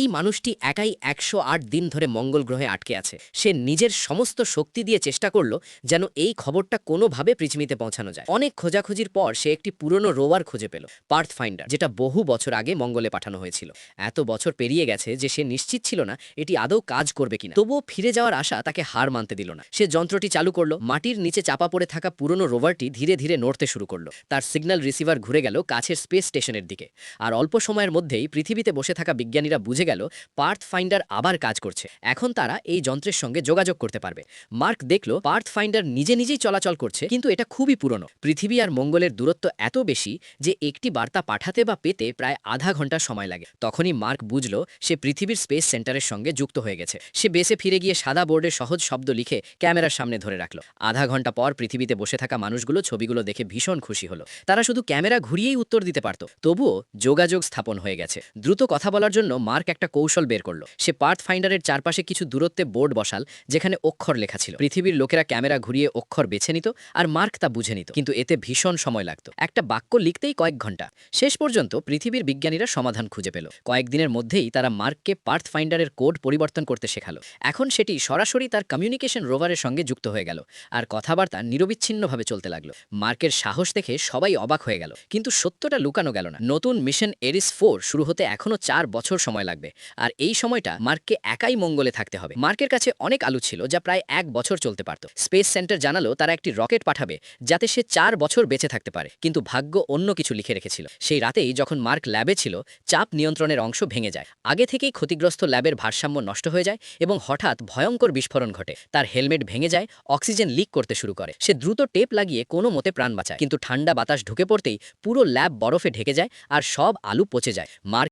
এই মানুষটি একাই ১০৮ দিন ধরে মঙ্গল গ্রহে আটকে আছে। সে নিজের সমস্ত শক্তি দিয়ে চেষ্টা করল যেন এই খবরটা কোনোভাবে পৃথিবীতে পৌঁছানো যায়। অনেক খোঁজাখুঁজির পর সে একটি পুরনো রোভার খুঁজে পেল, পার্থ ফাইন্ডার, যেটা বহু বছর আগে মঙ্গলে পাঠানো হয়েছিল। এত বছর পেরিয়ে গেছে যে সে নিশ্চিত ছিল না এটি আদৌ কাজ করবে কিনা। তবুও ফিরে যাওয়ার আশা তাকে হার মানতে দিল না। সে যন্ত্রটি চালু করলো। মাটির নিচে চাপা পড়ে থাকা পুরনো রোভারটি ধীরে ধীরে নড়তে শুরু করলো। তার সিগন্যাল রিসিভার ঘুরে গেল কাছের স্পেস স্টেশনের দিকে। আর অল্প সময়ের মধ্যেই পৃথিবীতে বসে থাকা বিজ্ঞানীরা বুঝে গেল পার্থ ফাইন্ডার আবার কাজ করছে। এখন তারা এই যন্ত্রের সঙ্গে যোগাযোগ করতে পারবে। মার্ক দেখলো পার্থ ফাইন্ডার নিজে নিজেই চলাচল করছে, কিন্তু এটা খুবই পুরনো। পৃথিবী আর মঙ্গলের দূরত্ব এত বেশি যে একটি বার্তা পাঠাতে বা পেতে প্রায় আধা ঘন্টা সময় লাগে। তখনই মার্ক বুঝলো সে পৃথিবীর স্পেস সেন্টারের সঙ্গে যুক্ত হয়ে গেছে। সে বেসে ফিরে গিয়ে সাদা বোর্ডে সহজ শব্দ লিখে ক্যামেরার সামনে ধরে রাখলো। আধা ঘন্টা পর পৃথিবীতে বসে থাকা মানুষগুলো ছবিগুলো দেখে ভীষণ খুশি হলো। তারা শুধু ক্যামেরা ঘুরিয়েই উত্তর দিতে পারত, তবুও যোগাযোগ স্থাপন হয়ে গেছে। দ্রুত কথা বলার জন্য মার্ক একটা কৌশল বের করলো। সে পার্থ ফাইন্ডারের চারপাশে কিছু দূরত্বে বোর্ড বসাল, যেখানে অক্ষর লেখা ছিল। পৃথিবীর লোকেরা ক্যামেরা ঘুরিয়ে অক্ষর বেছে নিত আর মার্ক তা বুঝে নিত, কিন্তু এতে ভীষণ সময় লাগতো। একটা বাক্য লিখতেই কয়েক ঘন্টা। শেষ পর্যন্ত পৃথিবীর বিজ্ঞানীরা সমাধান খুঁজে পেল। কয়েকদিনের মধ্যেই তারা মার্ককে পার্থ ফাইন্ডারের কোড পরিবর্তন করতে শেখালো। এখন সেটি সরাসরি তার কমিউনিকেশন রোভারের সঙ্গে যুক্ত হয়ে গেল, আর কথাবার্তা নিরবিচ্ছিন্নভাবে চলতে লাগলো। মার্কের সাহস দেখে সবাই অবাক হয়ে গেল, কিন্তু সত্যটা লুকানো গেল না। নতুন মিশন এরিস 4 শুরু হতে এখনো 4 বছর সময় লাগবে, আর এই সময়টা মার্ককে একাই মঙ্গলে থাকতে হবে। মার্কের কাছে অনেক আলু ছিল যা প্রায় 1 বছর চলতে পারত। স্পেস সেন্টার জানালো তারা একটি রকেট পাঠাবে যাতে সে 4 বছর বেঁচে থাকতে পারে, কিন্তু ভাগ্য অন্য কিছু লিখে রেখেছিল। সেই রাতেই যখন মার্ক ল্যাবে ছিল, চাপ নিয়ন্ত্রণের অংশ ভেঙে যায়। আগে থেকেই ক্ষতিগ্রস্ত ল্যাবের ভারসাম্য নষ্ট হয়ে যায় এবং হঠাৎ ভয়ঙ্কর বিস্ফোরণ ঘটে। তার হেলমেট ভেঙে যায়, অক্সিজেন লিক করতে শুরু করে। সে দ্রুত টেপ লাগিয়ে কোনো মতে প্রাণ বাঁচায়, কিন্তু ঠান্ডা বাতাস ঢুকে পড়তেই পুরো ল্যাব বরফে ঢেকে যায় আর সব আলু পচে যায়। মার্ক